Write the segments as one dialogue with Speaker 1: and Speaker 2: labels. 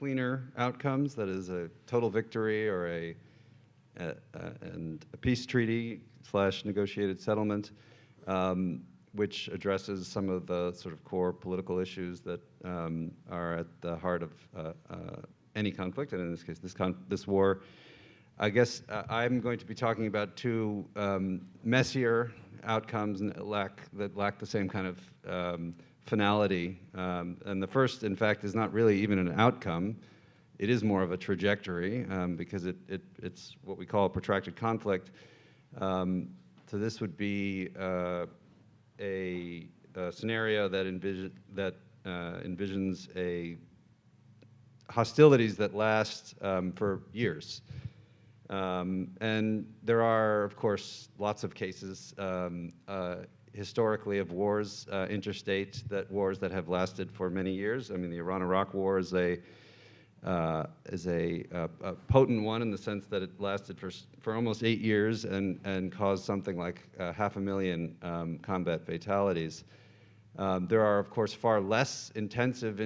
Speaker 1: cleaner outcomes, that is a total victory or and a peace treaty / negotiated settlement, which addresses some of the sort of core political issues that are at the heart of any conflict, and in this case, this war. I guess I'm going to be talking about two messier outcomes that lack the same kind of finality. And the first, in fact, is not really even an outcome. It is more of a trajectory because it's what we call a protracted conflict. So this would be a scenario that envisions hostilities that last for years. And there are, of course, lots of cases historically of wars, interstate wars that have lasted for many years. I mean, the Iran-Iraq War is a potent one in the sense that it lasted for almost 8 years and caused something like 500,000 combat fatalities. There are, of course, far less intensive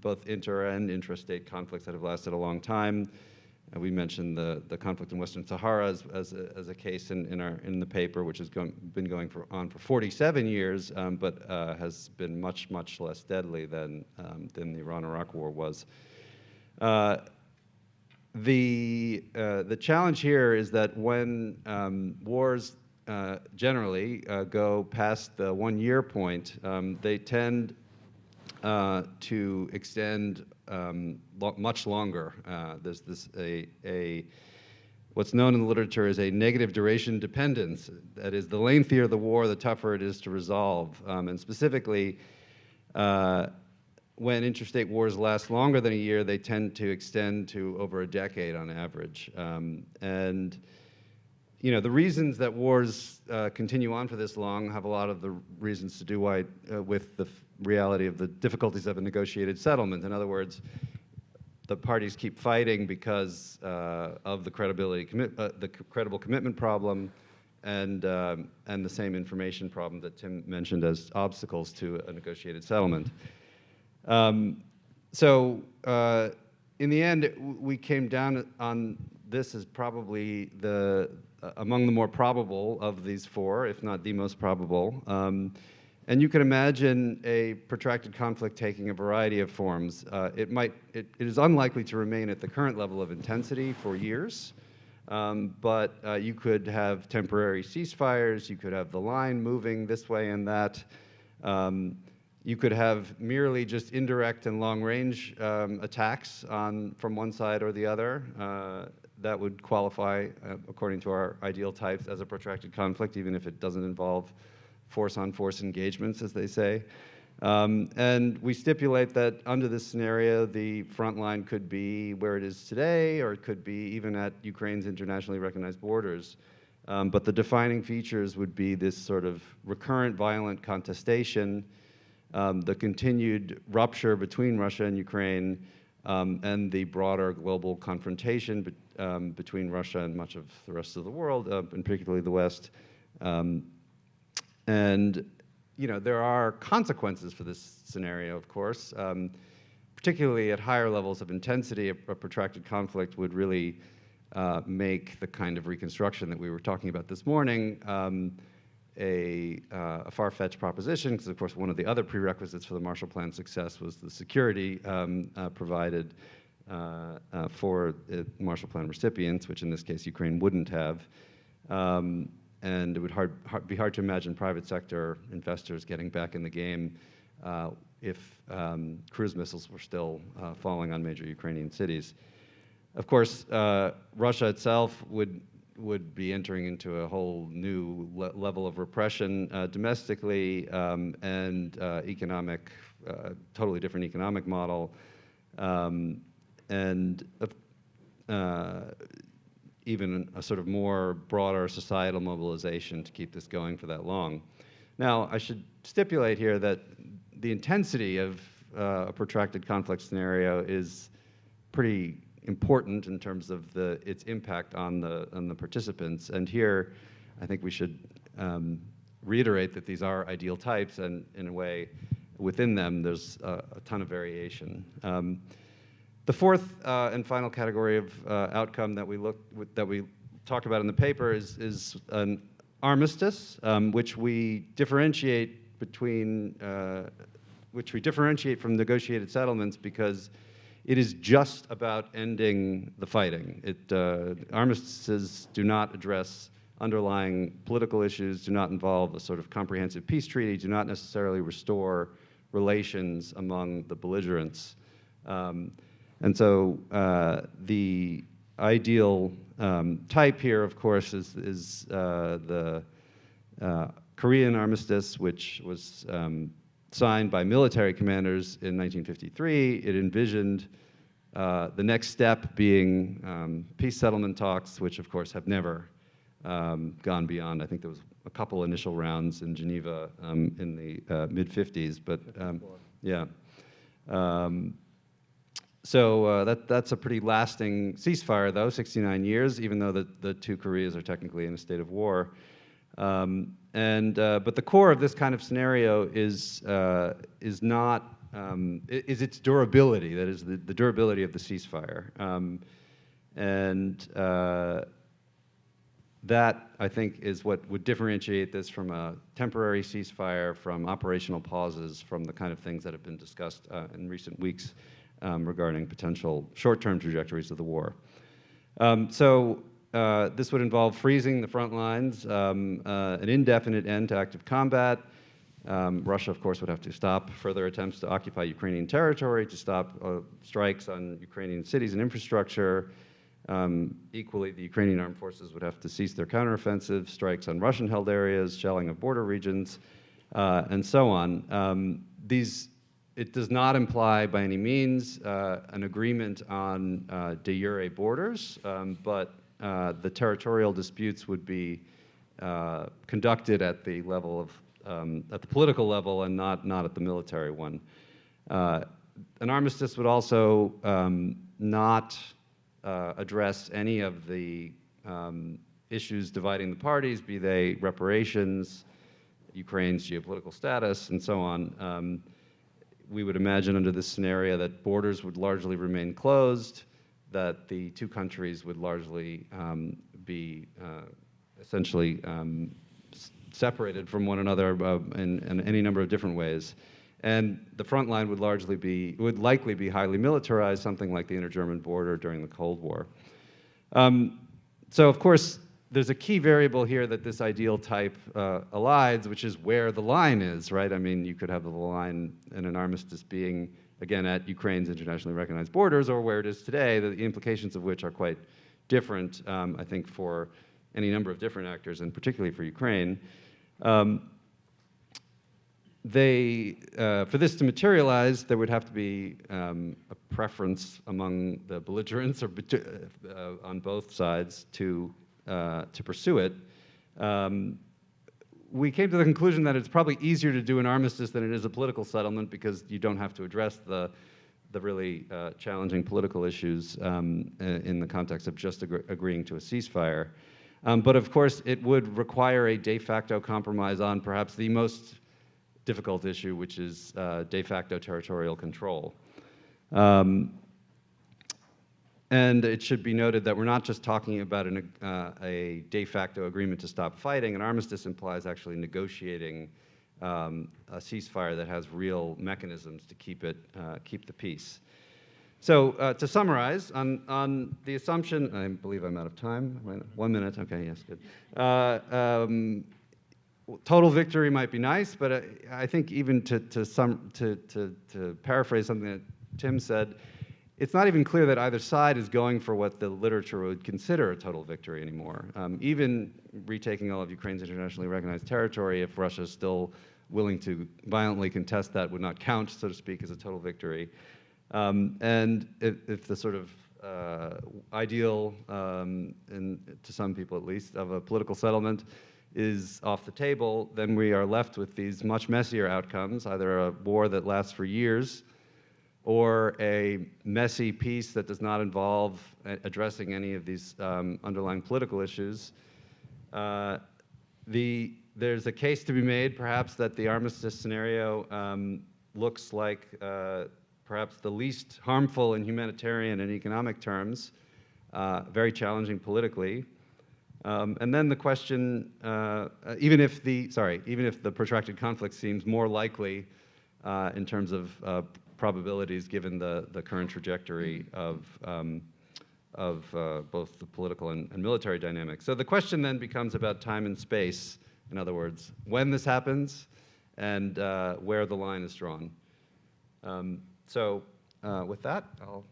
Speaker 1: both inter- and intrastate conflicts that have lasted a long time. We mentioned the conflict in Western Sahara as a case in the paper, which has been going on for 47 years, but has been much less deadly than the Iran-Iraq War was. The challenge here is that when wars generally go past the 1-year point, they tend to extend much longer. There's what's known in the literature as a negative duration dependence. That is, the lengthier the war, the tougher it is to resolve. And specifically, when interstate wars last longer than a year, they tend to extend to over a decade on average. And you know, the reasons that wars continue on for this long have a lot of the reasons to do with the reality of the difficulties of a negotiated settlement. In other words, the parties keep fighting because of the credible commitment problem, and the same information problem that Tim mentioned as obstacles to a negotiated settlement. So in the end, we came down on this as probably among the more probable of these four, if not the most probable. And you can imagine a protracted conflict taking a variety of forms. It is unlikely to remain at the current level of intensity for years, but you could have temporary ceasefires, you could have the line moving this way and that. You could have merely just indirect and long-range attacks from one side or the other. That would qualify, according to our ideal types, as a protracted conflict, even if it doesn't involve force-on-force engagements, as they say. And we stipulate that under this scenario, the front line could be where it is today, or it could be even at Ukraine's internationally recognized borders. But the defining features would be this sort of recurrent violent contestation, the continued rupture between Russia and Ukraine, and the broader global confrontation between Russia and much of the rest of the world, and particularly the West. And you know, there are consequences for this scenario, of course. Particularly at higher levels of intensity, a protracted conflict would really make the kind of reconstruction that we were talking about this morning a far-fetched proposition, because of course one of the other prerequisites for the Marshall Plan's success was the security provided for Marshall Plan recipients, which in this case Ukraine wouldn't have. And it would be hard to imagine private sector investors getting back in the game if cruise missiles were still falling on major Ukrainian cities. Of course, Russia itself would be entering into a whole new level of repression domestically and totally different economic model, and even a sort of more broader societal mobilization to keep this going for that long. Now, I should stipulate here that the intensity of a protracted conflict scenario is pretty important in terms of its impact on the participants. And here, I think we should reiterate that these are ideal types, and in a way, within them, there's a ton of variation. The fourth and final category of outcome that we talked about in the paper is an armistice, which we differentiate from negotiated settlements because it is just about ending the fighting. Armistices do not address underlying political issues, do not involve a sort of comprehensive peace treaty, do not necessarily restore relations among the belligerents. And so the ideal type here, of course, is the Korean armistice, which was signed by military commanders in 1953. It envisioned the next step being peace settlement talks, which of course have never gone beyond. I think there was a couple initial rounds in Geneva in the mid-50s, but yeah. So that's a pretty lasting ceasefire, though, 69 years, even though the two Koreas are technically in a state of war. But the core of this kind of scenario is its durability. That is the durability of the ceasefire, that I think is what would differentiate this from a temporary ceasefire, from operational pauses, from the kind of things that have been discussed in recent weeks regarding potential short-term trajectories of the war. This would involve freezing the front lines, an indefinite end to active combat. Russia, of course, would have to stop further attempts to occupy Ukrainian territory, to stop strikes on Ukrainian cities and infrastructure. Equally, the Ukrainian armed forces would have to cease their counteroffensive, strikes on Russian-held areas, shelling of border regions, and so on. It does not imply by any means an agreement on de jure borders, but the territorial disputes would be conducted at the level of at the political level and not at the military one. An armistice would also not address any of the issues dividing the parties, be they reparations, Ukraine's geopolitical status, and so on. We would imagine under this scenario that borders would largely remain closed, that the two countries would largely be essentially separated from one another in any number of different ways. And the front line would likely be highly militarized, something like the inter-German border during the Cold War. So of course, there's a key variable here that this ideal type elides, which is where the line is, right? I mean, you could have the line in an armistice being, again, at Ukraine's internationally recognized borders, or where it is today, the implications of which are quite different, I think, for any number of different actors, and particularly for Ukraine. For this to materialize, there would have to be a preference among the belligerents or on both sides to pursue it. We came to the conclusion that it's probably easier to do an armistice than it is a political settlement because you don't have to address the really challenging political issues in the context of just agreeing to a ceasefire. But of course, it would require a de facto compromise on perhaps the most difficult issue, which is de facto territorial control. And it should be noted that we're not just talking about a de facto agreement to stop fighting. An armistice implies actually negotiating a ceasefire that has real mechanisms to keep the peace. So to summarize, on the assumption, I believe I'm out of time. 1 minute, okay, yes, good. Total victory might be nice, but I think even to paraphrase something that Tim said, it's not even clear that either side is going for what the literature would consider a total victory anymore. Even retaking all of Ukraine's internationally recognized territory, if Russia is still willing to violently contest that, would not count, so to speak, as a total victory. And if the sort of ideal, to some people at least, of a political settlement is off the table, then we are left with these much messier outcomes, either a war that lasts for years, or a messy peace that does not involve addressing any of these underlying political issues. There's a case to be made, perhaps, that the armistice scenario looks like perhaps the least harmful in humanitarian and economic terms, very challenging politically. And then the question, even if the protracted conflict seems more likely in terms of probabilities given the current trajectory of both the political and military dynamics. So the question then becomes about time and space, in other words, when this happens and where the line is drawn. So with that, I'll